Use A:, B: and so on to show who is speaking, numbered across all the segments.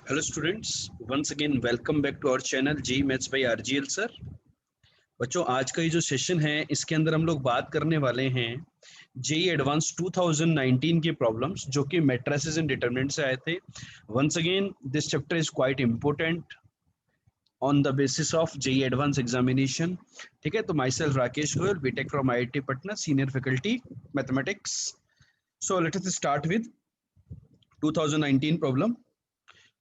A: Hello students, once again welcome back to our channel JEE Maths by RGL sir। बच्चों आज का ये जो सेशन है इसके अंदर हम लोग बात करने वाले हैं JEE एडवांस 2019 के प्रॉब्लम्स जो कि मैट्रिसेस एंड डिटरमिनेंट से आए थे। Once again this chapter is quite important on the basis of JEE advance examination. ठीक है, तो myself Rakesh Goyal, BTech from IIT Patna, senior faculty mathematics. So let us start with 2019 problem.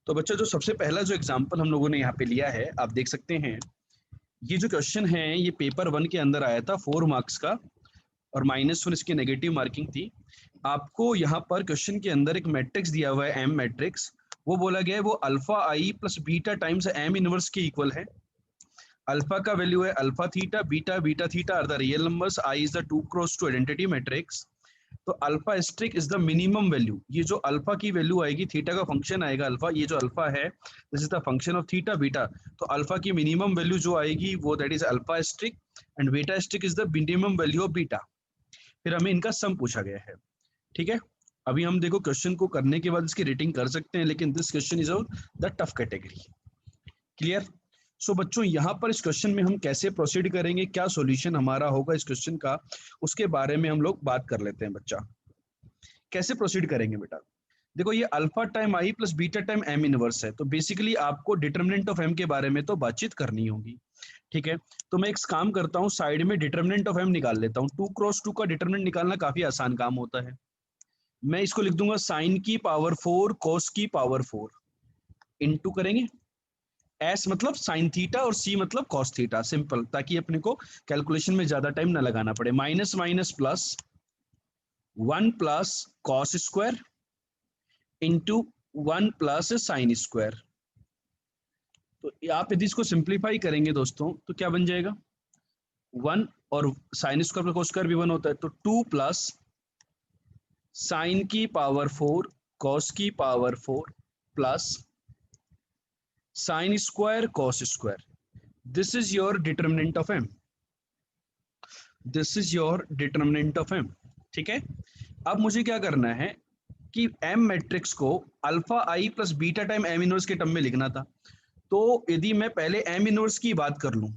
A: तो बच्चों जो सबसे पहला जो एग्जांपल हम लोगों ने यहाँ पे लिया है, आप देख सकते हैं ये जो क्वेश्चन है ये पेपर 1 के अंदर आया था 4 मार्क्स का और -1 इसकी नेगेटिव मार्किंग थी। आपको यहाँ पर क्वेश्चन के अंदर एक मैट्रिक्स दिया हुआ है एम मैट्रिक्स, वो बोला गया है वो alpha I plus beta times M inverse के इक्वल है। अल्फा का वैल्यू है alpha theta, beta beta theta are the real numbers, I is the 2 cross 2 identity matrix. तो alpha strict is the minimum value, ये जो alpha की value आएगी, theta का फंक्शन आएगा अल्फा, ये जो अल्फा है this is the function of theta beta, तो अल्फा की मिनिमम वैल्यू जो आएगी वो that is alpha asterisk and beta asterisk is the minimum value of beta. फिर हमें इनका सम पूछा गया है। ठीक है, अभी हम देखो क्वेश्चन को करने के बाद इसकी रेटिंग कर सकते हैं, लेकिन this question is of the tough category. Clear? So बच्चों यहाँ पर इस क्वेश्चन में हम कैसे प्रोसीड करेंगे, क्या सॉल्यूशन हमारा होगा इस क्वेश्चन का, उसके बारे में हम लोग बात कर लेते हैं। बच्चा कैसे प्रोसीड करेंगे बेटा, देखो ये alpha time I plus beta time M inverse है, तो बेसिकली आपको डिटरमिनेंट ऑफ एम के बारे में तो बातचीत करनी होगी। ठीक है, तो मैं एक काम करता हूँ, साइड में डिटरमिनेंट ऑफ एम निकाल लेता हूँ। 2 क्रॉस 2 का डिटरमिनेंट निकालना काफी आसान काम होता है। मैं इसको लिख दूंगा साइन की पावर 4 कॉस की पावर 4 इनटू करेंगे, एस मतलब साइन थीटा और सी मतलब कॉस थीटा, सिंपल, ताकि अपने को कैलकुलेशन में ज्यादा टाइम ना लगाना पड़े। Minus minus plus 1 plus cos square into 1 plus sine square. तो आप यदि इसको सिंप्लीफाई करेंगे दोस्तों तो क्या बन जाएगा, 1 और sine square plus cos square भी 1 होता है, तो 2 प्लस साइन की पावर 4 कॉस की power 4 plus sine square cos square. This is your determinant of M, this is your determinant of M. ठीक है, अब मुझे क्या करना है कि एम मैट्रिक्स को alpha I plus beta time M inverse के टर्म में लिखना था। तो यदि मैं पहले एम इनवर्स की बात कर लूं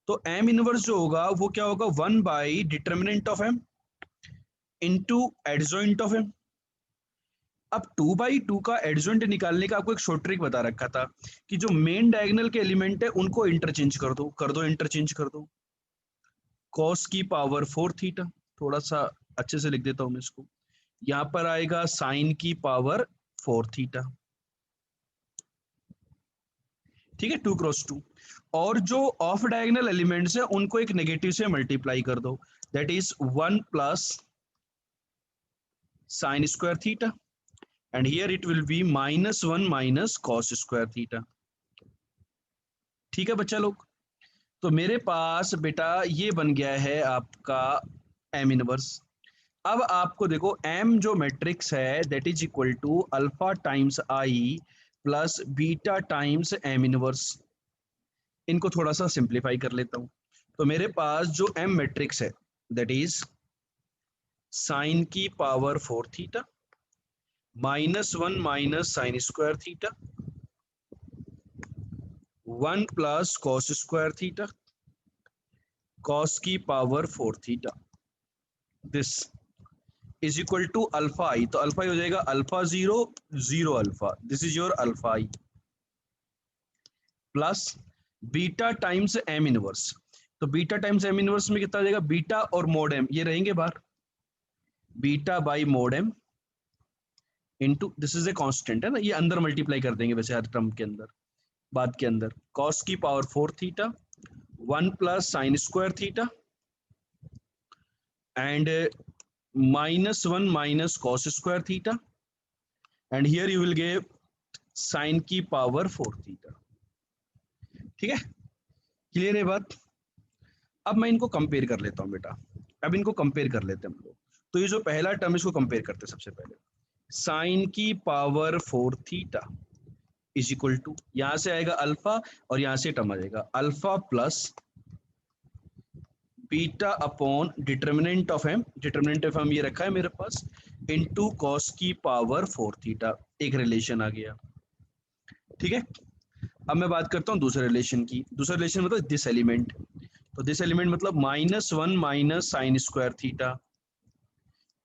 A: तो एम इनवर्स जो होगा वो क्या होगा, 1 by determinant of M into adjoint of M. अब 2/2 का एडजॉइंट निकालने का आपको एक शॉर्ट ट्रिक बता रखा था कि जो मेन डायगोनल के एलिमेंट है उनको इंटरचेंज कर दो इंटरचेंज कर दो। कॉस की पावर 4 थीटा, थोड़ा सा अच्छे से लिख देता हूं मैं इसको, यहां पर आएगा साइन की पावर 4 थीटा। ठीक है, 2 क्रॉस 2, और जो ऑफ डायगोनल एलिमेंट्स है उनको एक नेगेटिव से मल्टीप्लाई कर दो, that is 1 plus sine square theta and here it will be -1 minus cos square theta. ठीक है बच्चा लोग, तो मेरे पास बेटा ये बन गया है आपका एम इनवर्स। अब आपको देखो एम जो मैट्रिक्स है that is equal to alpha times I plus beta times M inverse. इनको थोड़ा सा सिंप्लीफाई कर लेता हूं, तो मेरे पास जो एम मैट्रिक्स है दैट इज साइन की power 4 theta -1 minus sine square theta 1 plus cos square theta cos की power 4 theta, this is equal to alpha I, तो अल्फा हो जाएगा alpha 0 0 alpha, this is your alpha I plus beta times M inverse. तो beta times M inverse में कितना आ जाएगा, beta और mode M ये रहेंगे बाहर, beta by mod M into this is a constant है ना, ये अंदर मल्टीप्लाई कर देंगे वैसे हर टर्म के अंदर, बाद के अंदर कॉस की power 4 theta 1 plus sine square theta and -1 minus cos square theta and here you will gave sine की पावर 4 थीटा। ठीक है, क्लियर है बात? अब मैं इनको कंपेयर कर लेता हूं बेटा, अब इनको कंपेयर कर लेते हैं हम लोग। तो ये जो पहला टर्म इसको कंपेयर करते हैं सबसे पहले, साइन की power 4 theta is equal to, यहां से आएगा अल्फा और यहां से टर्म आ जाएगा alpha plus beta upon determinant of M, determinant of M ये रखा है मेरे पास, इनटू कॉस की पावर 4 थीटा, एक रिलेशन आ गया। ठीक है। अब मैं बात करता हूँ दूसरे रिलेशन की। दूसरा रिलेशन मतलब दिस एलिमेंट, तो दिस एलिमेंट मतलब -1 minus sine square theta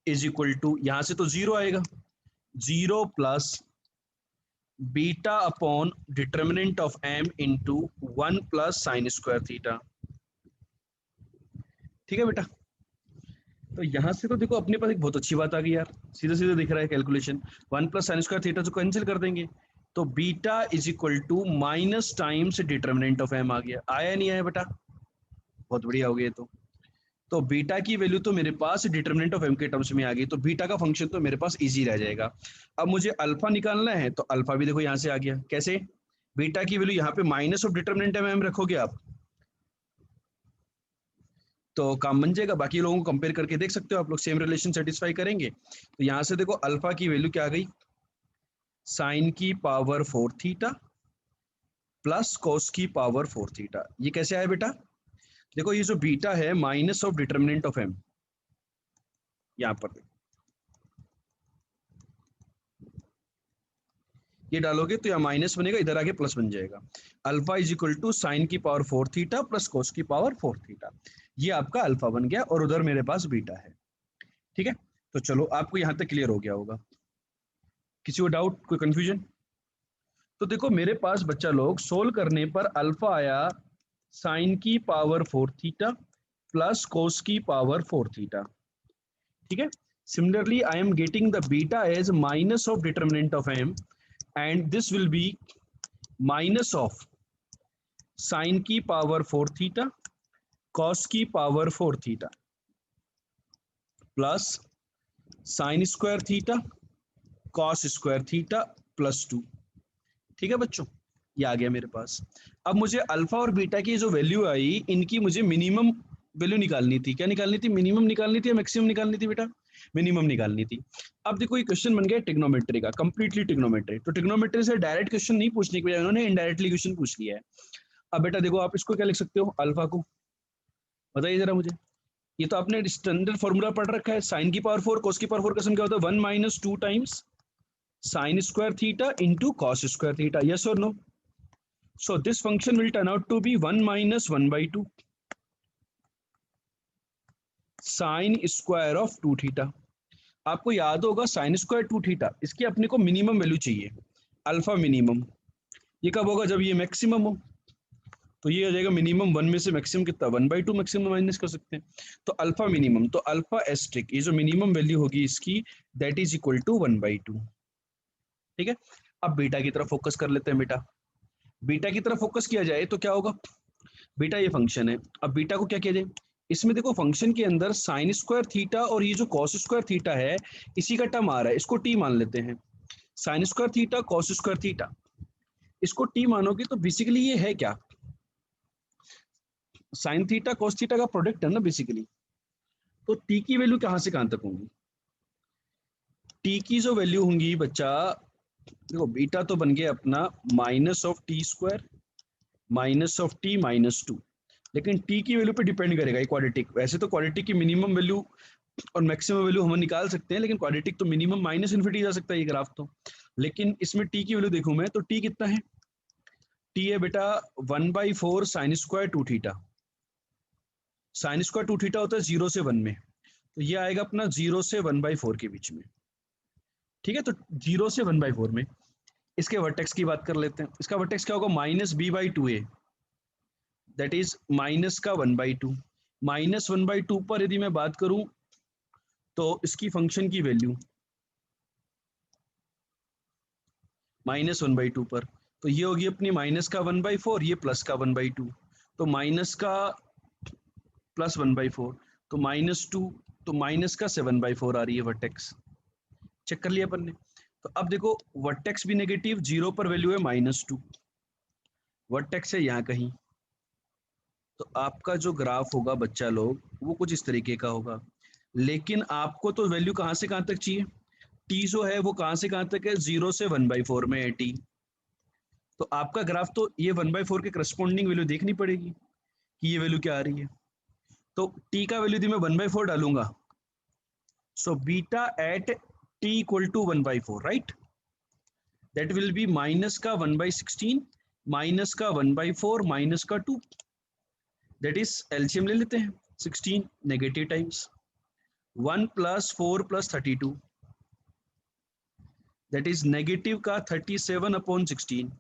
A: is equal to, यहां से तो जीरो आएगा, 0 plus beta upon determinant of m into 1 plus sine square theta. ठीक है बेटा, तो यहां से तो देखो अपने पास एक बहुत अच्छी बात आ गई यार, सीधे सीधे दिख रहा है calculation, 1 plus sine square theta को कैंसिल कर देंगे, तो beta is equal to minus times determinant of m आ गया। आया नहीं आया बेटा? बहुत बढ़िया हो गया तो बीटा की वैल्यू तो मेरे पास डिटर्मिनेंट ऑफ m के टर्म्स में आ गई, तो बीटा का फंक्शन तो मेरे पास इजी रह जाएगा। अब मुझे अल्फा निकालना है, तो अल्फा भी देखो यहाँ से आ गया। कैसे? बीटा की वैल्यू यहाँ पे minus of determinant of m रखोगे आप तो काम बन जाएगा। बाकी लोगों को कंपेयर करके देख सकते हो आप लोग, सेम रिलेशन सेटिस्फाई करेंगे। तो यहाँ से देखो अल्फा की वैल्यू क्या आ गई, साइन की पावर 4 थीटा प्लस कॉस की पावर 4 थीटा। ये कैसे आया बेटा? देखो ये जो बीटा है minus of determinant of m, यहाँ पर ये डालोगे तो यहाँ माइनस बनेगा, इधर आके प्लस बन जाएगा। Alpha is equal to sine की पावर 4 थीटा प्लस कोस की पावर 4 थीटा। ये आपका अल्फा बन गया और उधर मेरे पास बीटा है। ठीक है, तो चलो आपको यहाँ तक क्लियर हो गया होगा। किसी को डाउट, कोई कंफ्यूजन? तो देखो मेरे पास बच्चा लोग सोल्व करने पर अल्फा आया साइन की पावर 4 थीटा प्लस कोस की पावर 4 थीटा। ठीक है, similarly I am getting the beta as minus of determinant of m and this will be minus of sine की पावर 4 थीटा कॉस की power 4 theta plus sine square theta cos square theta plus 2। ठीक है बच्चों, ये आ गया मेरे पास। अब मुझे अल्फा और बीटा की जो वैल्यू आई, इनकी मुझे मिनिमम वैल्यू निकालनी थी। क्या निकालनी थी? मिनिमम निकालनी थी या मैक्सिमम निकालनी थी बेटा? मिनिमम निकालनी थी। अब देखो ये क्वेश्चन बन गया ट्रिग्नोमेट्री का, कंप्लीटली ट्रिग्नोमेट्री। तो ट्रिग्नोमेट्री से डायरेक्ट क्वेश्चन नहीं पूछने के बजाय उन्होंने इनडायरेक्टली क्वेश्चन पूछ लिया है। अब बेटा देखो आप इसको क्या लिख सकते हो, अल्फा को बताइए जरा मुझे। ये तो आपने स्टैंडर्ड फॉर्मूला पढ़ रखा है, साइन की पावर 4 कोस की पावर 4 का सम क्या होता है, 1 minus 2 times sign square theta into cos square theta. Yes और no? So this function will turn out to be 1 minus 1 by 2 sine square of 2 theta. आपको याद होगा साइन स्क्वायर 2 थीटा, इसकी अपने को मिनिमम वैल्यू चाहिए, अल्फा मिनिमम। ये कब होगा? जब ये मैक्सिमम हो। तो ये हो जाएगा मिनिमम 1 में से मैक्सिमम कितना, 1 by 2 मैक्सिमम माइनस कर सकते हैं। तो अल्फा मिनिमम, तो अल्फा एस्ट्रिक, ये जो मिनिमम वैल्यू होगी इसकी, that is equal to 1 by 2। ठीक है, अब बीटा की तरफ फोकस कर लेते हैं। बीटा की तरफ फोकस किया जाए तो क्या होगा, बीटा ये फंक्शन है। अब बीटा को क्या किया जाए, इसमें देखो फंक्शन के अंदर साइन स्क्वायर थीटा और ये जो कॉस स्क्वायर थीटा है, इसी का टर्म आ रहा है, इसको टी मान लेते हैं। Sign square theta cos square theta, इसको टी मानोगे तो बेसिकली ये है क्या, साइन थीटा कॉस थीटा का प्रोडक्ट है ना बेसिकली। तो टी की वैल्यू कहां से कहां तक होंगी, टी की जो वैल्यू होंगी बच्चा, देखो बीटा तो बन गया अपना minus of T square minus of T minus 2, लेकिन टी की वैल्यू पे डिपेंड करेगा ये क्वाड्रेटिक। वैसे तो क्वाड्रेटिक की मिनिमम वैल्यू और मैक्सिमम वैल्यू हम निकाल सकते हैं, लेकिन क्वाड्रेटिक तो मिनिमम माइनस इन्फिनिटी जा सकता है ये ग्राफ तो। लेकिन इसमें टी की वैल्यू देखूं मैं तो टी कितना है, टी है बेटा 1/4 sine square 2 theta. Sine square 2 theta होता है 0 से 1 में, तो ये आएगा अपना 0 से 1/4 के बीच में। ठीक है, तो 0 से 1/4 में इसके वर्टेक्स की बात कर लेते हैं। इसका वर्टेक्स क्या होगा, -b/2a, दैट इज माइनस का 1/2। -1/2 पर यदि मैं बात करूं तो इसकी फंक्शन की वैल्यू -1/2 पर, तो ये होगी अपनी माइनस का 1/4, ये प्लस का 1/2, तो माइनस का प्लस 1/4, तो -2, तो माइनस का 7/4 आ रही है वर्टेक्स। चेक कर लिया अपन ने। तो अब देखो वर्टेक्स भी नेगेटिव, 0 पर वैल्यू है -2, वर्टेक्स है यहाँ कहीं। तो आपका जो ग्राफ होगा बच्चा लोग वो कुछ इस तरीके का होगा, लेकिन आपको तो वैल्यू कहाँ से कहाँ तक चाहिए, टी जो है वो कहाँ से कहाँ तक है, 0 से 1/4 में है टी। तो आपका ग्राफ तो ये 1/4 के करस्पॉन्डिंग वैल्यू देखनी पड़ेगी कि ये वैल्यू क्या आ रही है। तो टी का वैल्यू यदि मैं 1/4 डालूंगा, so beta at T equal to 1/4, right. That will be minus का 1/16 माइनस का 1/4 माइनस का 2, दैट इज एलसीएम ले लेते हैं 16 negative times 1 + 4 + 32, that is negative का 37/16।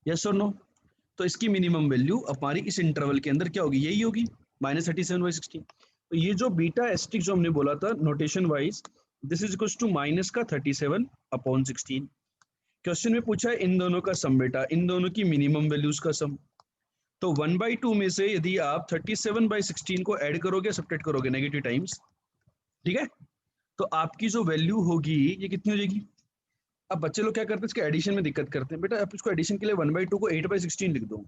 A: यस और नो? तो इसकी मिनिमम वैल्यू हमारी इस इंटरवल के अंदर क्या होगी? यही होगी -37/16। तो ये जो बीटा एस्टिक जो हमने बोला था notation wise, this is equals to minus का 37/16। क्वेश्चन में पूछा है इन दोनों का सम बेटा, इन दोनों की मिनिमम वैल्यूज का सम। तो 1/2 में से यदि आप 37/16 को ऐड करोगे सब्ट्रैक्ट करोगे नेगेटिव टाइम्स, ठीक है, तो आपकी जो वैल्यू होगी ये कितनी हो जाएगी? अब बच्चे लोग क्या करते हैं, इसके एडिशन में दिक्कत करते हैं। बेटा आप इसको एडिशन के लिए 1/2 को 8/16 लिख दो,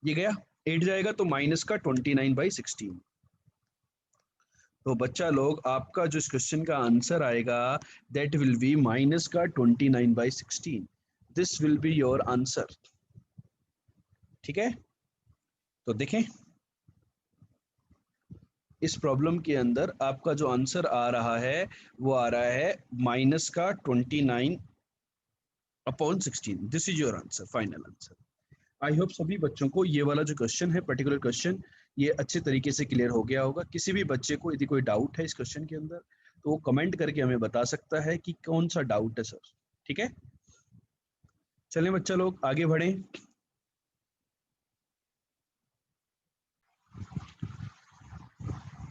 A: ये गया 8 जाएगा तो माइनस का 29/16। तो बच्चा लोग आपका जो इस क्वेश्चन का आंसर आएगा दैट विल बी माइनस का 29/16। This will be your answer. ठीक है, तो देखें इस प्रॉब्लम के अंदर आपका जो आंसर आ रहा है वो आ रहा है माइनस का 29/16। This is your answer, final answer. I hope सभी बच्चों को ये वाला जो क्वेश्चन है, पर्टिकुलर क्वेश्चन, ये अच्छे तरीके से क्लियर हो गया होगा। किसी भी बच्चे को यदि कोई डाउट है इस क्वेश्चन के अंदर तो वो कमेंट करके हमें बता सकता है कि कौन सा डाउट है सर। ठीक है, चलें बच्चा लोग आगे बढ़ें।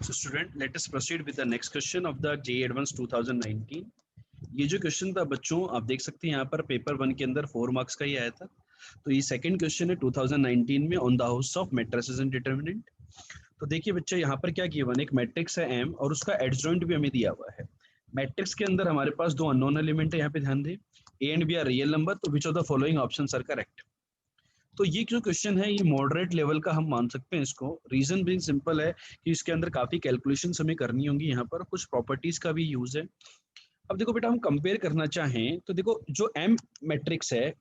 A: So student, let us proceed with the next question of the JEE Advanced 2019। ये जो क्वेश्चन था बच्चों आप देख सकते हैं यहाँ पर पेपर 1 के अंदर 4 मार्क्स का ही आया था। तो ये सेकंड क्वेश्चन है 2019 में on the house of matrices and determinant. तो देखिए बच्चे यहाँ पर क्या गिवन, एक मैट्रिक्स है M और उसका एडजॉइंट भी हमें दिया हुआ है। मैट्रिक्स के अंदर हमारे पास दो अननोन एलिमेंट है, यहाँ पे ध्यान दें, A and B are real number, तो which of the following options are correct. तो ये जो क्वेश्चन है ये मॉडरेट लेवल का हम मान सकते हैं इसको। रीजन भी सिंपल है कि इसके अंदर काफी कैलकुलेशंस हमें करनी होंगी, यहाँ पर कुछ प्रॉपर्टीज का भी यूज है। अब देखो बेटा हम कंपेयर करना चाहें तो देखो जो M मैट्रिक्स है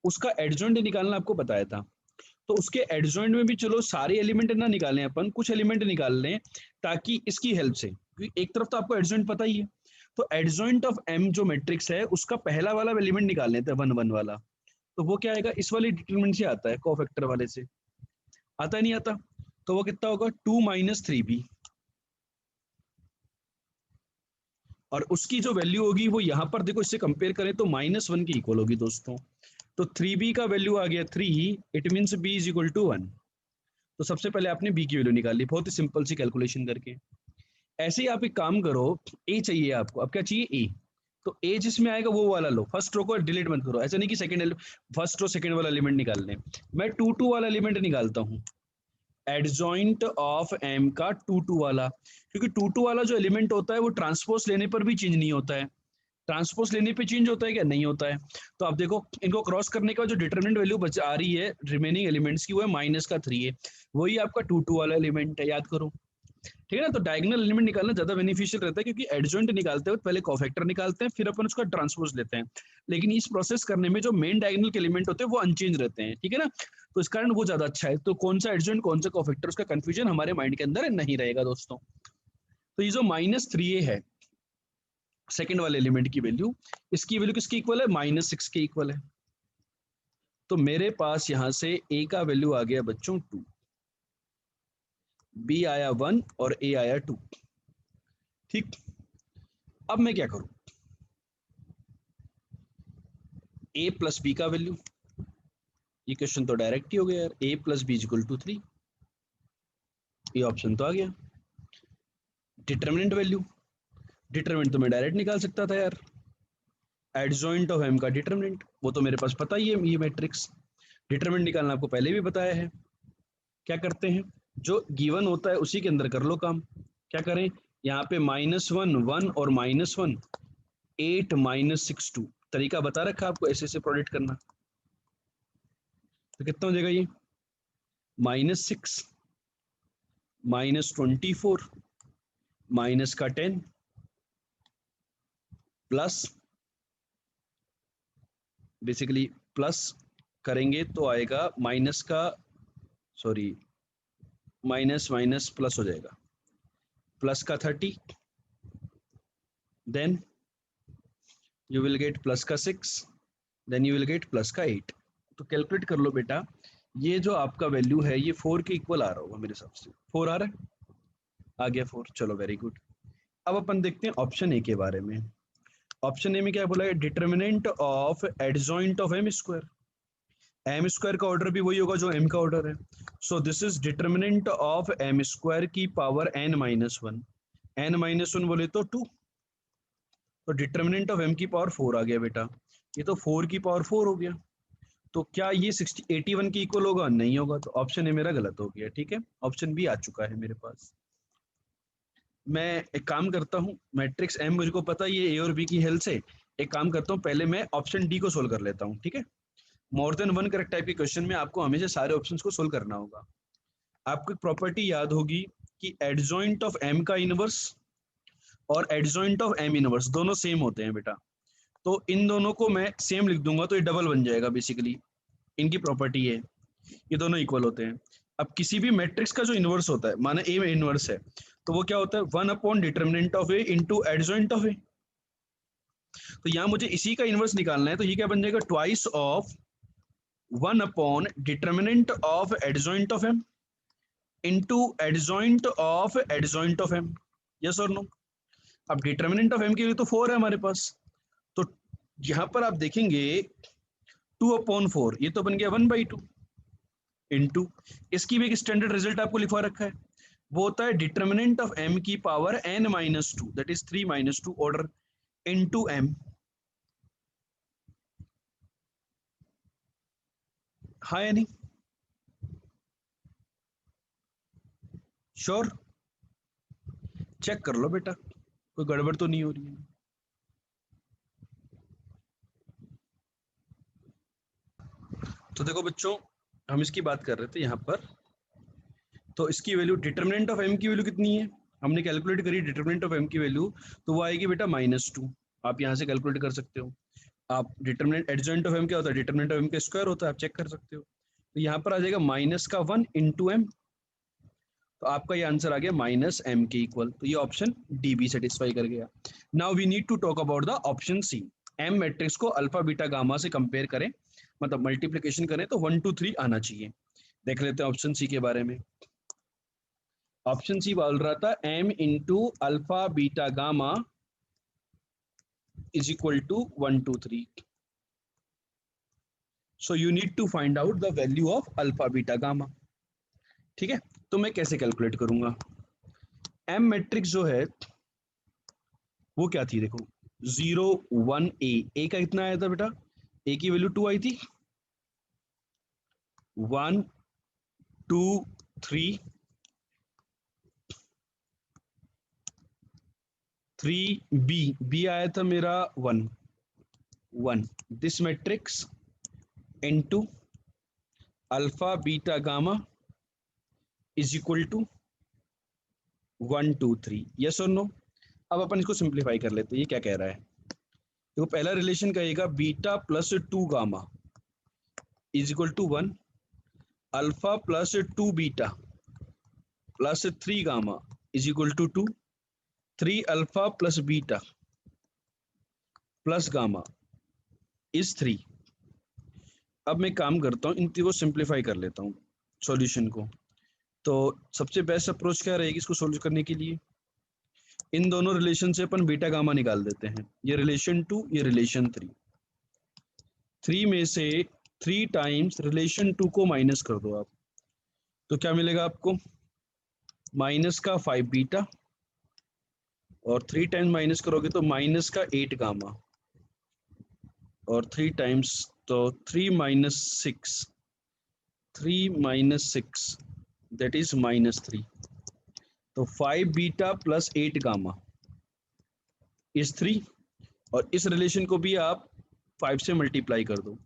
A: उसका एडजॉइंट निकालना आपको बताया था, तो उसके एडजॉइंट में भी चलो सारे एलिमेंट ना निकालें, अपन कुछ एलिमेंट निकाल लें ताकि इसकी हेल्प से, क्योंकि एक तरफ तो आपको एडजॉइंट पता ही है, तो एडजॉइंट ऑफ M जो मैट्रिक्स है उसका पहला वाला एलिमेंट निकाल लेते हैं 1 1 वाला। तो वो क्या आएगा, इस वाले डिटरमिनेंट से आता है, कोफैक्टर वाले से आता है, नहीं आता, तो वो कितना होगा 2 - 3b, और उसकी जो वैल्यू होगी वो यहाँ पर देखो इससे कंपेयर करें तो -1 की इक्वल होगी दोस्तों। तो 3b का वैल्यू आ गया 3, it means b is equal to 1। तो सबसे पहले आपने b की वैल्यू निकाल ली, बहुत ही सिंपल सी कैलकुलेशन करके। ऐसे ही आप एक काम करो, a चाहिए आपको, अब क्या चाहिए a, तो a जिसमें आएगा वो वाला लो, फर्स्ट रो को डिलीट मत करो, ऐसा नहीं कि सेकंड फर्स्ट रो सेकंड वाला एलिमेंट निकाल लें। मैं 2 2 वाला एलिमेंट निकालता हूँ, एडजॉइंट ऑफ M का 2 2 वाला, क्योंकि 2 2 वाला जो एलिमेंट होता है वो ट्रांसपोज लेने पर भी चेंज नहीं होता है। ट्रांसपोज लेने पे चेंज होता है क्या? नहीं होता है। तो आप देखो इनको क्रॉस करने का जो डिटरमिनेंट वैल्यू बच आ रही है रिमेनिंग एलिमेंट्स की वो है -3 है, वही आपका 2 2 वाला एलिमेंट है, याद करो। ठीक है ना, तो डायगोनल एलिमेंट निकालना ज्यादा बेनिफिशियल रहता है, क्योंकि एडजॉइंट निकालते हैं पहले कोफैक्टर निकालते हैं फिर अपन उसका ट्रांसपोज लेते हैं, लेकिन इस प्रोसेस करने में जो मेन डायगोनल के एलिमेंट होते हैं वो अनचेंज रहते हैं। ठीक है ना, तो इस कारण वो ज्यादा अच्छा है। तो कौन सा एडजॉइंट कौन सा कोफैक्टर उसका कंफ्यूजन हमारे माइंड के अंदर नहीं रहेगा दोस्तों। तो ये जो -3a है सेकंड वाले एलिमेंट की वैल्यू, इसकी वैल्यू किसकी इक्वल है? -6 के इक्वल है। तो मेरे पास यहां से a का वैल्यू आ गया बच्चों 2, b आया 1 और a आया 2। ठीक, अब मैं क्या करूं, a प्लस b का वैल्यू, ये क्वेश्चन तो डायरेक्ट ही हो गया यार, a plus B equal to 3, ये ऑप्शन तो आ गया। डिटरमिनेंट वैल्यू, डिटरमिनेंट तो मैं डायरेक्ट निकाल सकता था यार, एडजॉइंट ऑफ M का डिटरमिनेंट वो तो मेरे पास पता ही है, ये मैट्रिक्स डिटरमिनेंट निकालना आपको पहले भी बताया है। क्या करते हैं, जो गिवन होता है उसी के अंदर कर लो काम। क्या करें, यहाँ पे -1 1 और -1 8 -6 2, तरीका बता रखा आपको ऐसे ऐसे प्रोडक्ट करना। तो कितना हो जाएगा ये, -6 -24 माइनस का 10 प्लस, बेसिकली प्लस करेंगे तो आएगा माइनस का, सॉरी माइनस माइनस प्लस हो जाएगा, प्लस का 30, then you will get plus का 6, then you will get plus का 8। तो कैलकुलेट कर लो बेटा, ये जो आपका वैल्यू है ये 4 के इक्वल आ रहा होगा मेरे हिसाब से। 4 आ रहा है, आ गया 4, चलो वेरी गुड। अब अपन देखते हैं ऑप्शन ए के बारे में। ऑप्शन ए में क्या बोला है, determinant of adjoint of M square. M square का ऑर्डर भी वही होगा जो एम का ऑर्डर है। So this is determinant of M square की power n minus one. n minus one बोले तो 2, तो डिटर्मिनेंट ऑफ m की पावर 4 आ गया बेटा। ये तो 4 की पावर 4 हो गया। तो क्या ये 81 के इक्वल होगा? नहीं होगा, तो ऑप्शन ए मेरा गलत हो गया। ठीक है, ऑप्शन बी आ चुका है मेरे पास। मैं एक काम करता हूँ, मैट्रिक्स एम मुझको पता है ये ए और बी की हेल्प से। एक काम करता हूँ, पहले मैं ऑप्शन डी को सोल्व कर लेता हूँ। ठीक है, मोर देन वन करेक्ट टाइप के क्वेश्चन में आपको हमेशा सारे ऑप्शंस को सोल्व करना होगा। आपको एक प्रॉपर्टी याद होगी कि एडजॉइंट ऑफ एम का इनवर्स और एडजॉइंट ऑफ एम इनवर्स दोनों सेम होते हैं बेटा। तो इन दोनों को मैं सेम लिख दूंगा तो ये डबल बन जाएगा। बेसिकली इनकी प्रॉपर्टी है, ये दोनों इक्वल होते हैं। अब किसी भी मैट्रिक्स का जो इनवर्स होता है, माने ए में इनवर्स है, तो वो क्या होता है, 1 upon determinant of A into adjoint of A. तो यहाँ मुझे इसी का इनवर्स निकालना है, तो ये क्या बन जाएगा, twice of 1 upon determinant of adjoint of M into adjoint of M. Yes और नो? अब डिटर्मिनेंट ऑफ एम के लिए तो 4 है हमारे पास, तो यहाँ पर आप देखेंगे 2 अपॉन 4, ये तो बन गया 1/2 इंटू, इसकी भी एक स्टैंडर्ड रिजल्ट आपको लिखवा रखा है, वो होता है डिटर्मिनेंट ऑफ m की power n minus 2, that is 3 minus 2 order into m। हाँ या नहीं? श्योर? चेक कर लो बेटा, कोई गड़बड़ तो नहीं हो रही है। तो देखो बच्चों, हम इसकी बात कर रहे थे यहाँ पर, तो इसकी वैल्यू डिटर्मिनेंट ऑफ m की वैल्यू कितनी है, हमने कैलकुलेट करी डिटर्मिनेंट ऑफ m की वैल्यू, तो वो आएगी बेटा -2। आप यहाँ से कैलकुलेट कर सकते हो। आप डिटर्मिनेंट एडजॉइंट ऑफ m क्या होता है, डिटर्मिनेंट ऑफ m का स्क्वायर होता है, आप चेक कर सकते हो। तो यहाँ पर आ जाएगा -1 इंटू एम, तो आपका ये आंसर आ गया -m के इक्वल। तो ये ऑप्शन डी भी सेटिस्फाई कर गया। Now we need to talk about the option C. M matrix को अल्फा बीटा गामा से कंपेयर करें, मतलब मल्टीप्लिकेशन करें तो 1 2 3 आना चाहिए। देख लेते हैं ऑप्शन सी के बारे में। ऑप्शन सी बोल रहा था m into alpha beta gamma is equal to 1 2 3। So you need to find out the value of alpha beta gamma. ठीक है, तो मैं कैसे कैलकुलेट करूंगा? एम मैट्रिक्स जो है वो क्या थी, देखो 0 1 ए का कितना आया था बेटा, ए की वैल्यू 2 आई थी, 1 2 3 3 बी आया था मेरा 1 1। This matrix into alpha beta gamma is equal to 1 2 3। Yes और नो? अब अपन इसको सिंप्लीफाई कर लेते हैं, ये क्या कह रहा है। देखो पहला रिलेशन कहेगा beta plus 2 gamma is equal to 1, alpha plus 2 beta plus 3 gamma is equal to 2, 3 alpha plus beta plus gamma is 3। अब मैं काम करता हूँ, इन तीनों को सिंप्लीफाई कर लेता हूँ सॉल्यूशन को। तो सबसे बेस्ट अप्रोच क्या रहेगी इसको सोल्व करने के लिए, इन दोनों रिलेशन से अपन बीटा गामा निकाल देते हैं। ये रिलेशन 2, ये रिलेशन 3। 3 में से 3 टाइम्स रिलेशन 2 को माइनस कर दो आप, तो क्या मिलेगा आपको, माइनस का 5 बीटा, और 3 टाइम्स माइनस करोगे तो माइनस का 8 गामा, और 3 टाइम्स तो 3 माइनस 6, 3 माइनस 6 दैट इज -3। तो 5 बीटा प्लस 8 गामा इज 3, और इस रिलेशन को भी आप 5 से मल्टीप्लाई कर दो,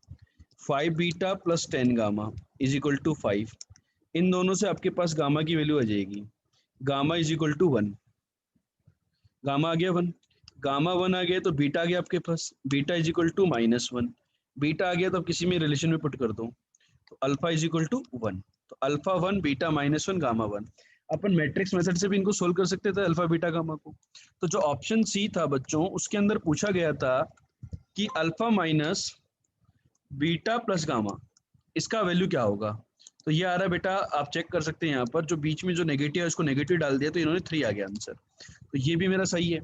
A: 5 beta plus 10 gamma is equal to 5। इन दोनों से आपके पास गामा की वैल्यू आ जाएगी, gamma is equal to 1। Gamma आ गया 1, गामा 1 आ गया तो बीटा आ गया आपके पास, beta is equal to -1। Beta आ गया तो आप किसी में रिलेशन में पुट कर दो, तो अल्फा इज इक्वल टू 1। तो अल्फा 1 बीटा -1 गामा 1। अपन मैट्रिक्स मेथड से भी इनको सोल्व कर सकते थे अल्फा बीटा गामा को। तो जो ऑप्शन सी था बच्चों, उसके अंदर पूछा गया था कि alpha minus beta plus gamma, इसका वैल्यू क्या होगा। तो ये आ रहा है बेटा, आप चेक कर सकते हैं यहाँ पर, जो बीच में जो नेगेटिव है उसको नेगेटिव डाल दिया तो इन्होंने 3 आ गया आंसर। तो ये भी मेरा सही है।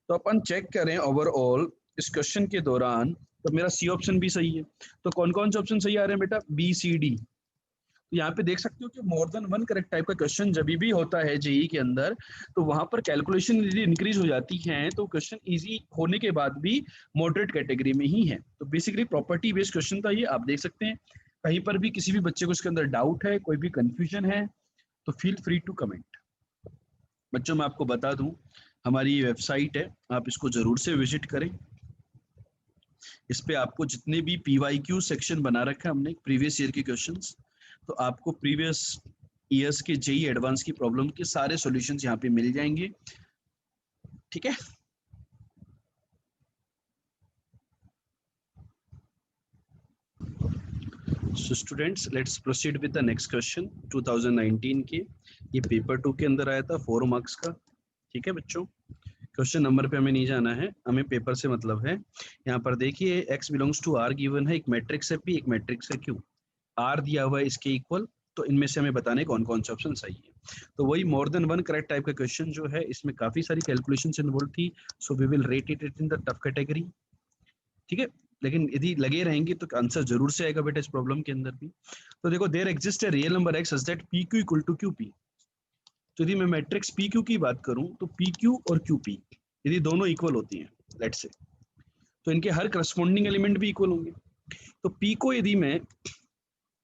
A: तो अपन चेक करें ओवरऑल इस क्वेश्चन के दौरान, तो मेरा सी ऑप्शन भी सही है। तो कौन कौन से ऑप्शन सही आ रहे हैं बेटा, बी सी डी। तो यहाँ पे देख सकते हो कि मोर देन वन करेक्ट टाइप का क्वेश्चन जब भी होता है जेई के अंदर, तो वहां पर कैलकुलेशन यदि इंक्रीज हो जाती है तो क्वेश्चन इजी होने के बाद भी मॉडरेट कैटेगरी में ही है। तो बेसिकली प्रॉपर्टी बेस्ड क्वेश्चन था ये, आप देख सकते हैं। कहीं पर भी किसी भी बच्चे को इसके अंदर डाउट है, कोई भी कंफ्यूजन है, तो फील फ्री टू कमेंट। बच्चों मैं आपको बता दूं, हमारी वेबसाइट है, आप इसको जरूर से विजिट करें। इस पे आपको जितने भी PYQ सेक्शन बना रखा है हमने प्रीवियस ईयर के क्वेश्चंस, तो आपको प्रीवियस ईयर्स के जेई एडवांस की प्रॉब्लम के सारे सॉल्यूशंस यहाँ पे मिल जाएंगे। ठीक है, so students let's proceed with the next question 2019 के। ये पेपर 2 के अंदर आया था 4 मार्क्स का। ठीक है बच्चों, क्वेश्चन नंबर पे हमें नहीं जाना है, हमें पेपर से मतलब है। यहाँ पर देखिए x belongs to r given है, एक मैट्रिक्स है P, एक मैट्रिक्स है Q, r दिया हुआ है इसके इक्वल। तो इनमें से हमें बताने कौन कौन से ऑप्शन सही है। तो वही more than one correct type का क्वेश्चन जो है, इसमें काफी सारी कैलकुलेशंस इन्वॉल्व थी, so we will rate it in the tough category. ठीक है, लेकिन यदि लगे रहेंगे तो आंसर जरूर से आएगा बेटा इस प्रॉब्लम के अंदर भी। तो देखो, there exist a real number x such that pq equal to qp। तो यदि मैं मैट्रिक्स PQ की बात करूं तो PQ और QP यदि दोनों इक्वल होती हैं लेट्स से, तो इनके हर करस्पॉन्डिंग एलिमेंट भी इक्वल होंगे। तो P को यदि मैं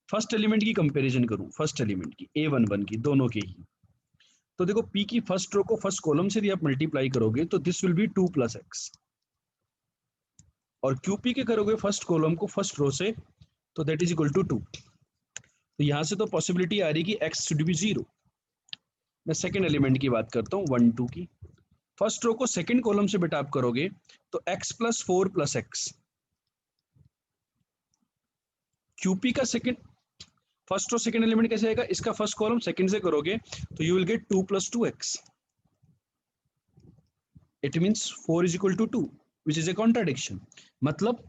A: फर्स्ट एलिमेंट की कंपैरिजन करूं, फर्स्ट एलिमेंट की A11 की, दोनों के ही, तो देखो P की फर्स्ट रो को फर्स्ट कॉलम से यदि आप मल्टीप्लाई करोगे तो this will be 2 plus x, और QP के करोगे फर्स्ट कॉलम को फर्स्ट रो से, तो दैट इज इक्वल टू 2। तो यहां से तो पॉसिबिलिटी आ रही कि x शुड बी 0। मैं सेकेंड एलिमेंट की बात करता हूँ 1 2 की, फर्स्ट रो को सेकंड कॉलम से बेटा आप करोगे तो x plus 4 plus X. QP का second, first row second element कैसे आएगा, इसका फर्स्ट कॉलम सेकंड से करोगे तो you will get 2 plus 2x। It means 4 is equal to 2 which is a contradiction. मतलब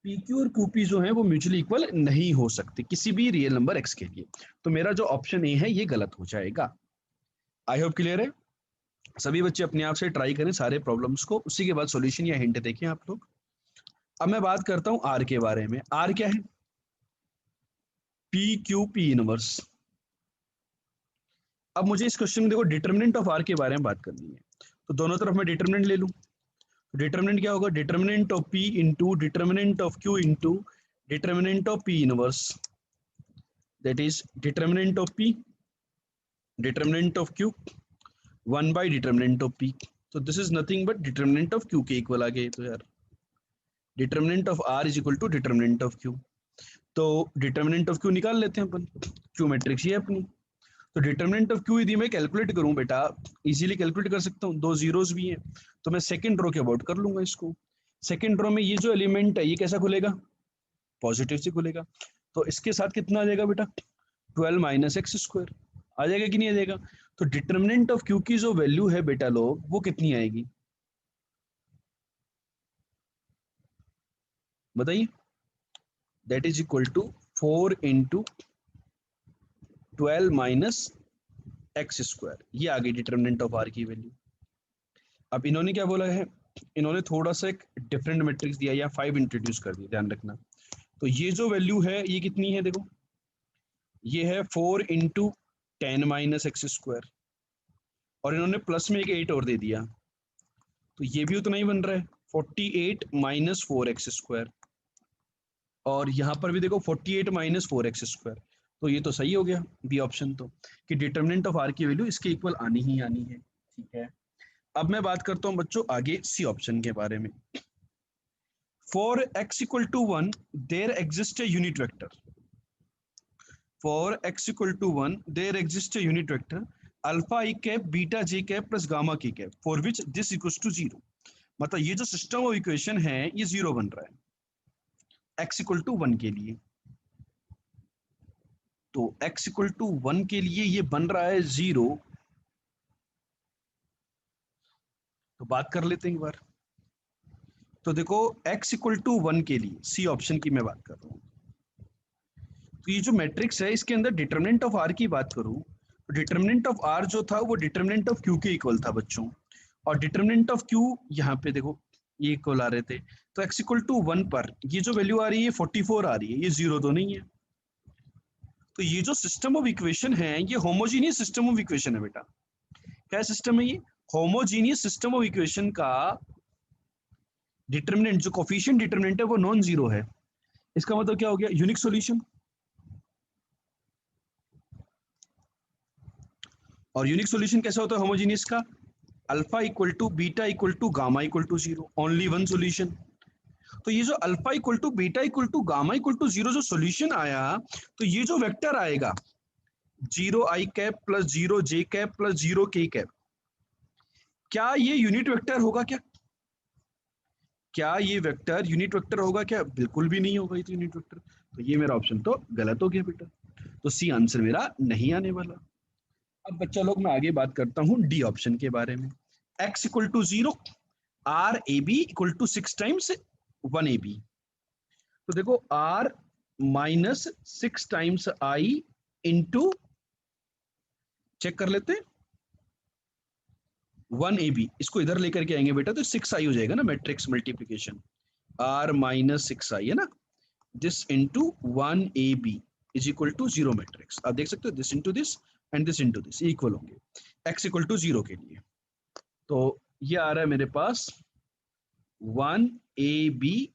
A: PQ और QP जो है वो म्यूचुअली इक्वल नहीं हो सकते किसी भी रियल नंबर x के लिए। तो मेरा जो ऑप्शन ए है ये गलत हो जाएगा। आई होप क्लियर है। सभी बच्चे अपने आप से ट्राई करें सारे प्रॉब्लम्स को, उसी के बाद सॉल्यूशन या हिंट देखें आप लोग। अब मैं बात करता हूं आर के बारे में। आर क्या है, PQP इनवर्स। अब मुझे इस क्वेश्चन में देखो डिटर्मिनेंट ऑफ आर के बारे में बात करनी है, तो दोनों तरफ मैं डिटर्मिनेंट ले लूं। डिटर्मिनेंट क्या होगा, determinant of P into determinant of Q into determinant of P inverse, that is determinant of P determinant of Q 1 by determinant of P। तो this is nothing but determinant of Q के equal आ गए। तो यार determinant of R is equal to determinant of Q। तो determinant of Q निकाल लेते हैं अपन, Q मैट्रिक्स ये अपनी। तो डिटर्मिनेंट ऑफ Q यदि मैं कैलकुलेट करूं बेटा, इजीली कैलकुलेट कर सकता हूं, दो जीरोस भी हैं, तो मैं सेकंड रो के अबाउट कर लूंगा इसको। सेकंड रो में ये जो एलिमेंट है ये कैसा खुलेगा, पॉजिटिव से खुलेगा। तो इसके साथ कितना आ जाएगा बेटा, 12 माइनस एक्स स्क्वायर आ जाएगा कि नहीं आ जाएगा। तो डिटर्मिनेंट ऑफ Q की जो वैल्यू है बेटा लोग, वो कितनी आएगी बताइए, that is equal to 4 into 12 minus X square. ये आ गई डिटर्मिनेंट ऑफ आर की वैल्यू। अब इन्होंने क्या बोला है, इन्होंने थोड़ा सा एक डिफरेंट मैट्रिक्स दिया या 5 इंट्रोड्यूस कर दिया, ध्यान रखना। तो ये जो वैल्यू है ये कितनी है देखो, ये है 4 इंटू 10 माइनस एक्स स्क्वायर, और इन्होंने प्लस में एक 8 और दे दिया, तो ये भी उतना ही बन रहा है 48 माइनस 4x स्क्वायर। और यहाँ पर भी देखो 48 माइनस 4x स्क्वायर। तो ये तो सही हो गया बी ऑप्शन, तो कि डिटर्मिनेंट ऑफ आर की वैल्यू इसके इक्वल आनी ही आनी है। ठीक है, अब मैं बात करता हूं बच्चों आगे सी ऑप्शन के बारे में। For x equal to 1 there exist a unit vector, for x equal to 1 there exist a unit vector alpha E cap beta J cap plus gamma K cap for which this equals to 0। मतलब ये जो system of equation है ये 0 बन रहा है x equal to 1 के लिए। तो x इक्वल टू 1 के लिए ये बन रहा है 0। तो बात कर लेते हैं एक बार। तो देखो x इक्वल टू 1 के लिए सी ऑप्शन की मैं बात कर रहा हूँ। तो ये जो मैट्रिक्स है इसके अंदर डिटरमिनेंट ऑफ r की बात करूँ तो डिटरमिनेंट ऑफ r जो था वो डिटरमिनेंट ऑफ q के इक्वल था बच्चों, और डिटरमिनेंट ऑफ q यहाँ पे देखो ये इक्वल आ रहे थे। तो x इक्वल टू 1 पर ये जो वैल्यू आ रही है 44 आ रही है, ये जीरो तो नहीं है। तो ये जो सिस्टम ऑफ इक्वेशन है ये होमोजीनियस सिस्टम ऑफ इक्वेशन है बेटा। क्या सिस्टम है ये? होमोजीनियस सिस्टम ऑफ इक्वेशन का डिटरमिनेंट जो कोफिशिएंट डिटरमिनेंट है वो नॉन जीरो है। इसका मतलब क्या हो गया? Unique solution. और यूनिक सॉल्यूशन कैसा होता है होमोजीनियस का? Alpha equal to beta equal to gamma equal to zero, only one solution. तो ये जो alpha equal to beta equal to gamma equal to zero जो सॉल्यूशन आया, तो ये जो वेक्टर आएगा zero I cap plus zero J cap plus zero K cap, क्या ये यूनिट वेक्टर होगा? क्या ये वेक्टर यूनिट वेक्टर होगा क्या? बिल्कुल भी नहीं होगा ये तो यूनिट वेक्टर। तो ये मेरा ऑप्शन तो गलत हो गया बेटा, तो सी आंसर मेरा नहीं आने वाला। अब बच्चा लोग मैं आगे बात करता हूँ डी ऑप्शन के बारे में। x equal to zero, R A B equal to 6 times 1 A B. तो देखो r minus 6 times I into, check कर लेते हैं, 1 ए बी, इसको इधर लेकर के आएंगे बेटा तो 6 आई हो जाएगा ना, matrix multiplication r minus 6 I है ना, this into 1 A B is equal to zero matrix. आप देख सकते हो this into this and this into this equal होंगे x इक्वल टू जीरो के लिए। तो ये आ रहा है मेरे पास 1 A B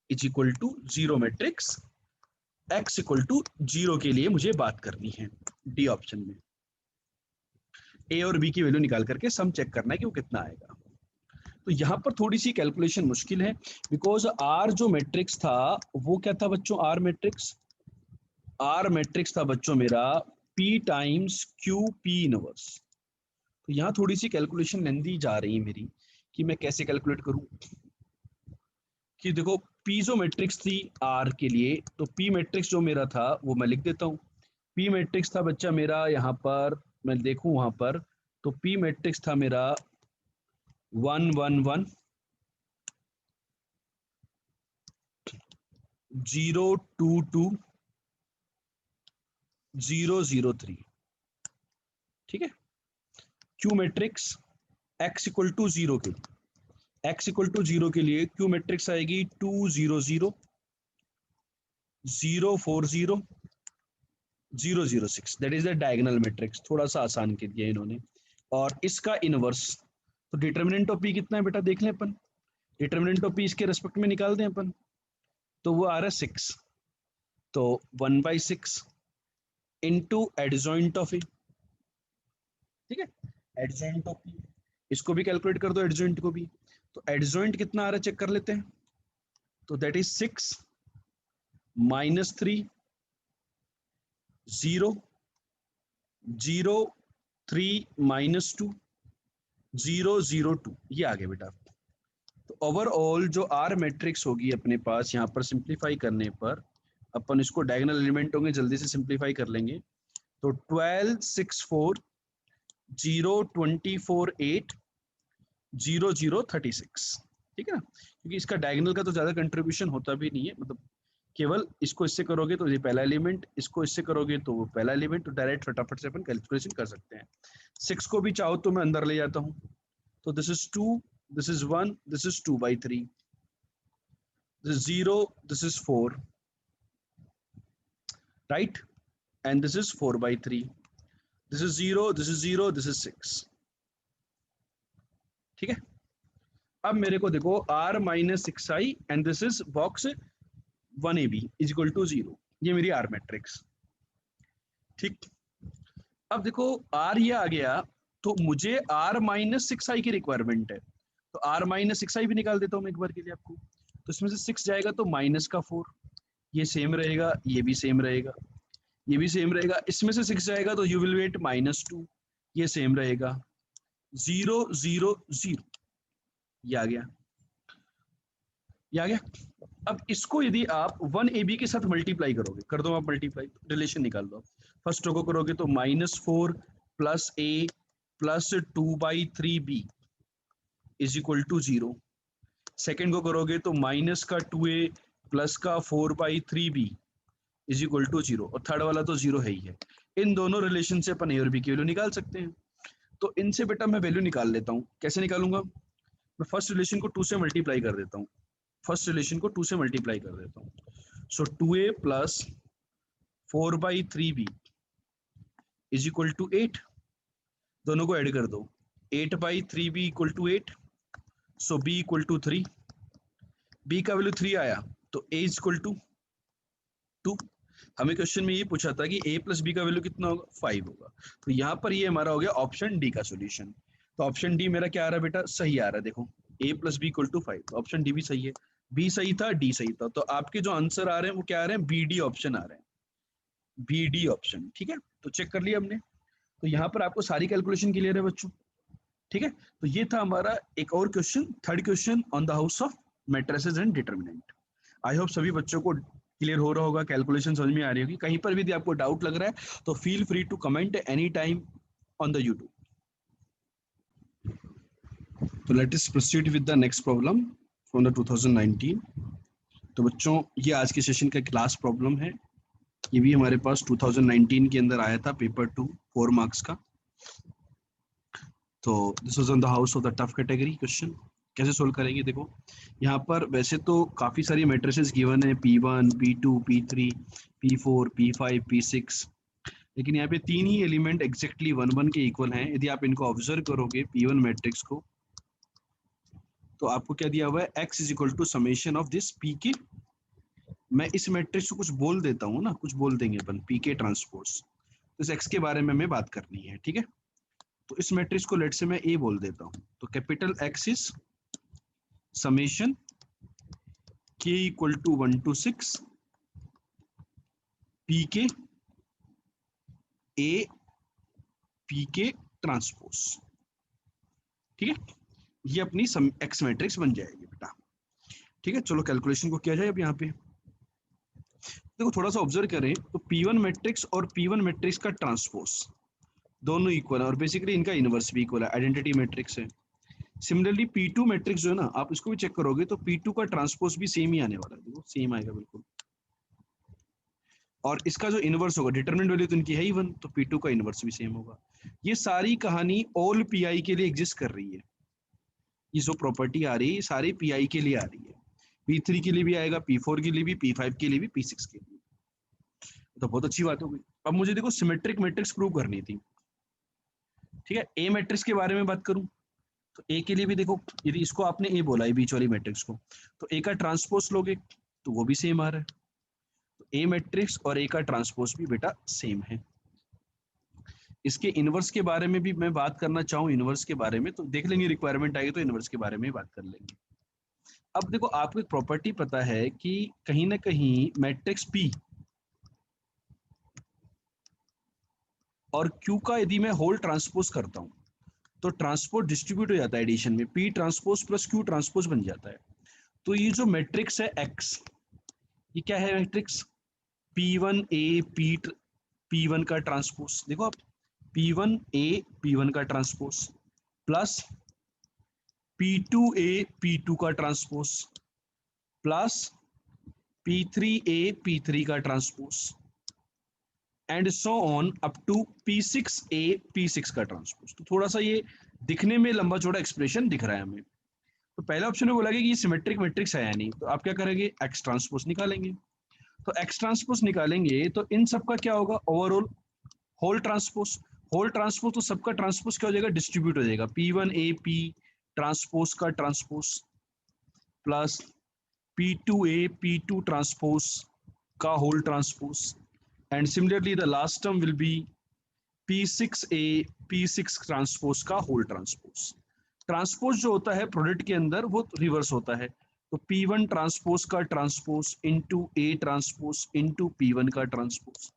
A: is equal to zero matrix, x equal to zero के लिए मुझे बात करनी है डी ऑप्शन में। a और b की वैल्यू निकाल करके सम चेक करना है कि वो कितना आएगा। तो यहाँ पर थोड़ी सी कैलकुलेशन मुश्किल है, बिकॉज r जो मैट्रिक्स था वो क्या था बच्चों? r मैट्रिक्स था बच्चों मेरा p times q p inverse. तो यहाँ थोड़ी सी कैलकुलेशन लेंदी जा रही है मेरी कि मैं कैसे कैलकुलेट करूं। कि देखो p जो मैट्रिक्स थी r के लिए, तो p मैट्रिक्स जो मेरा था वो मैं लिख देता हूँ। p मैट्रिक्स था बच्चा मेरा यहाँ पर, मैं देखूं वहां पर, तो p मैट्रिक्स था मेरा 1 1 1 0 2 2 0 0 3। ठीक है। q matrix x equal to zero के लिए, x इक्वल टू जीरो के लिए q मैट्रिक्स आएगी 2 0 0 0 4 0 0 0 6, that is the diagonal matrix. थोड़ा सा आसान कर दिया इन्होंने। और इसका इनवर्स, तो डिटर्मिनेंट ऑफ p कितना है बेटा देख लें अपन। डिटर्मिनेंट ऑफ p इसके रेस्पेक्ट में निकाल दें अपन, तो वो आ रहा है 6। तो 1/6 इंटू एडजॉइंट ऑफ ए, ठीक है, एडजॉइंट ऑफ p, इसको भी कैलकुलेट कर दो एडजॉइंट को भी। तो एडजॉइंट कितना आ रहा है चेक कर लेते हैं। तो दैट इज 6 माइनस 3 0 0 3 माइनस 2 0 0 2, ये आ गया बेटा। तो ओवरऑल जो आर मैट्रिक्स होगी अपने पास यहाँ पर सिंप्लीफाई करने पर, अपन इसको डायगोनल एलिमेंट होंगे जल्दी से सिंप्लीफाई कर लेंगे। तो 12 6 4 0 24 8 0 0 36, ठीक है ना, क्योंकि इसका डायगोनल का तो ज्यादा कंट्रीब्यूशन होता भी नहीं है, मतलब केवल इसको इससे करोगे तो ये पहला एलिमेंट, इसको इससे करोगे तो वो पहला एलिमेंट, तो डायरेक्ट फटाफट से अपन कैलकुलेशन कर सकते हैं। 6 को भी चाहो तो मैं अंदर ले जाता हूँ, तो this is 2, this is 1, this is 2/3, this is 0, this is 4, right, and this is 4/3, this is 0, this is 0, this is 6। ठीक है। अब मेरे को देखो r minus 6i and this is box 1ab is equal to 0, ये मेरी r matrix. ठीक। अब देखो r ये आ गया, तो मुझे r माइनस 6i की रिक्वायरमेंट है, तो r माइनस 6i भी निकाल देता हूँ मैं एक बार के लिए आपको। तो इसमें से 6 जाएगा तो माइनस का 4, ये सेम रहेगा, ये भी सेम रहेगा, ये भी सेम रहेगा। इसमें से 6 जाएगा तो यू विल गेट -2, ये सेम रहेगा। 0 0 0, ये आ गया, ये आ गया। अब इसको यदि आप 1ab के साथ मल्टीप्लाई करोगे, कर दो आप मल्टीप्लाई, रिलेशन निकाल दो। फर्स्ट रो को करोगे तो -4 plus a plus 2/3b is equal to 0, second को करोगे तो माइनस का 2a प्लस का 4/3b इज इक्वल टू 0, और थर्ड वाला तो 0 है ही है। इन दोनों रिलेशन से अपन a और b की वैल्यू निकाल सकते हैं। तो इनसे बेटा मैं वैल्यू निकाल लेता हूँ। कैसे निकालूंगा? मैं फर्स्ट रिलेशन को 2 से मल्टीप्लाई कर देता हूँ। फर्स्ट रिलेशन को 2 से मल्टीप्लाई कर देता हूँ। So 2a plus 4/3b is equal to 8। दोनों को ऐड कर दो। 8/3b equal to 8। So b equal to 3। b का वैल्यू 3 आया तो a इज इक्वल टू 2। हमें क्वेश्चन में ये पूछा था कि a प्लस बी का वैल्यू कितना होगा? 5 होगा। तो यहाँ पर ये हमारा हो गया ऑप्शन डी का सॉल्यूशन। तो ऑप्शन डी मेरा क्या आ रहा है बेटा? सही आ रहा है। देखो a plus B equal to 5, तो ऑप्शन डी भी सही है। बी सही था, डी सही था, तो आपके जो आंसर आ रहे हैं वो क्या आ रहे हैं? बी डी ऑप्शन आ रहे हैं। बी डी ऑप्शन, ठीक है। तो चेक कर लिया हमने। तो यहाँ पर आपको सारी कैलकुलेशन क्लियर है बच्चों, ठीक है। तो ये था हमारा एक और question, third question on the house of matrices and determinant. I hope सभी बच्चों को क्लियर हो रहा होगा, कैलकुलेशन समझ में आ रही होगी। कहीं पर भी यदि आपको डाउट लग रहा है तो feel free to comment any time on the YouTube. तो let us proceed with the next problem from the 2019। तो बच्चों ये आज के सेशन का क्लास प्रॉब्लम है। ये भी हमारे पास 2019 के अंदर आया था, पेपर 2 4 मार्क्स का। तो this was on the house of the tough category question. कैसे सोल्व करेंगे? देखो यहाँ पर वैसे तो काफी सारी मैट्रिसेस गिवन है, P1, P2, P3, P4, P5, P6, लेकिन यहाँ पे तीन ही एलिमेंट एग्जैक्टली 1 1 के इक्वल हैं। यदि आप इनको ऑब्जर्व करोगे P1 मैट्रिक्स को, तो आपको क्या दिया हुआ है? x is equal to summation of this P K. मैं इस मैट्रिक्स को कुछ बोल देता हूँ ना, कुछ बोल देंगे अपन पी के ट्रांसपोज। तो इस x के बारे में हमें बात करनी है, ठीक है। तो इस मैट्रिक्स को लेट से मैं ए बोल देता हूँ। तो capital X is summation k equal to 1 to 6 P K A P के ट्रांसपोज, ठीक है। ये अपनी एक्स मैट्रिक्स बन जाएगी बेटा, ठीक है। चलो कैलकुलेशन को किया जाए अब यहाँ पे। देखो थोड़ा सा ऑब्जर्व करें तो P1 मैट्रिक्स और P1 मैट्रिक्स का ट्रांसपोज दोनों इक्वल है, और बेसिकली इनका इनवर्स भी इक्वल है, आइडेंटिटी मैट्रिक्स है। सिमिलरली P2 मैट्रिक्स जो है ना, आप इसको भी चेक करोगे तो P2 का ट्रांसपोज भी सेम ही आने वाला है। देखो सेम आएगा बिल्कुल, और इसका जो इनवर्स होगा, डिटरमिनेंट वैल्यू तो इनकी है ही 1, तो P2 का इनवर्स भी सेम होगा। ये सारी कहानी ऑल PI के लिए एग्जिस्ट कर रही है। ये जो प्रॉपर्टी आ रही है सारी PI के लिए आ रही है। P3 के लिए भी आएगा, P4 के लिए भी, P5 के लिए भी, P6 के लिए। तो बहुत अच्छी बात हो गई। अब मुझे देखो सिमेट्रिक मैट्रिक्स प्रूव करनी थी, ठीक है। ए मैट्रिक्स के बारे में बात करूं तो ए के लिए भी देखो, यदि इसको आपने ए बोला है बीच वाली मैट्रिक्स को, तो ए का ट्रांसपोज लोगे तो वो भी सेम आ रहा है। तो ए मैट्रिक्स और ए का ट्रांसपोज भी बेटा सेम है। इसके इनवर्स के बारे में भी मैं बात करना चाहूँ, इनवर्स के बारे में तो देख लेंगे, रिक्वायरमेंट आएगी तो इनवर्स के बारे में बात कर लेंगे। अब देखो आपको एक प्रॉपर्टी पता है कि कहीं ना कहीं मैट्रिक्स P और Q का यदि मैं होल ट्रांसपोज करता हूं तो ट्रांसपोज डिस्ट्रीब्यूट हो जाता है एडिशन में, P transpose plus Q transpose बन जाता है। तो ये जो मैट्रिक्स है X, ये क्या है मैट्रिक्स? P1A P1 का ट्रांसपोज, देखो आप P1A P1 का ट्रांसपोज प्लस P2A P2 का ट्रांसपोज प्लस P3A P3 का transpose and so on up to P6A P6 का ट्रांसपोज। तो थोड़ा सा ये दिखने में लंबा चौड़ा एक्सप्रेशन दिख रहा है हमें। तो पहला ऑप्शन में बोला कि ये सिमेट्रिक मैट्रिक्स है या नहीं, तो आप क्या करेंगे? एक्स ट्रांसपोज निकालेंगे। तो एक्स ट्रांसपोज निकालेंगे तो इन सब का क्या होगा? Overall whole transpose. Whole transpose तो सबका ट्रांसपोज क्या हो जाएगा? डिस्ट्रीब्यूट हो जाएगा। P1A P ट्रांसपोज का transpose plus P2A P2 transpose का whole transpose, and similarly the last term will be P6A P6 transpose का होल ट्रांसपोज। ट्रांसपोज जो होता है प्रोडक्ट के अंदर वो रिवर्स होता है, तो P1 ट्रांसपोज का transpose into A transpose into P1 का ट्रांसपोज,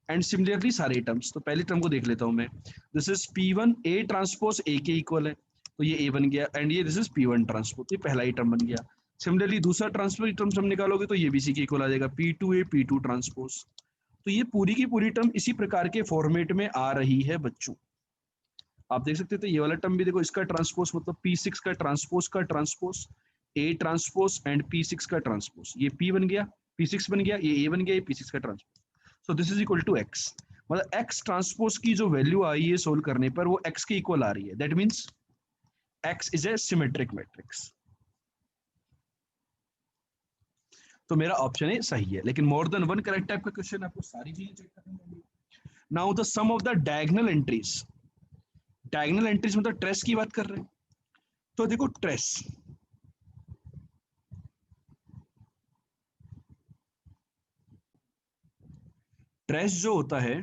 A: एंड सिमिलरली सारे टर्म्स। तो पहले टर्म को देख लेता हूं मैं, this is P1 A transpose A के इक्वल है, तो ये A बन गया, एंड ये दिस इज P1 ट्रांसपोज, ये पहला ही टर्म बन गया। सिमिलरली दूसरा ट्रांसपोज टर्म हम निकालोगे तो ये भी इसी के इक्वल आ जाएगा, P2A P2 ट्रांसपोज। तो ये पूरी की पूरी टर्म इसी प्रकार के फॉर्मेट में आ रही है बच्चों। आप देख सकते थे ये वाला टर्म भी देखो, इसका ट्रांसपोज मतलब P6 का transpose A transpose and P6 का ट्रांसपोज, ये P बन गया, P6 बन गया, ये A बन गया, ये P6 का transpose. So this is equal to X। मतलब X ट्रांसपोज की जो वैल्यू आई है सोल्व करने पर वो X के इक्वल आ रही है, that means X is a symmetric matrix. तो मेरा ऑप्शन ए सही है, लेकिन more than one correct type का क्वेश्चन आपको सारी चीजें चेक करनी होगी। Now the sum of the diagonal entries, diagonal entries मतलब ट्रेस की बात कर रहे हैं। तो देखो ट्रेस, ट्रेस जो होता है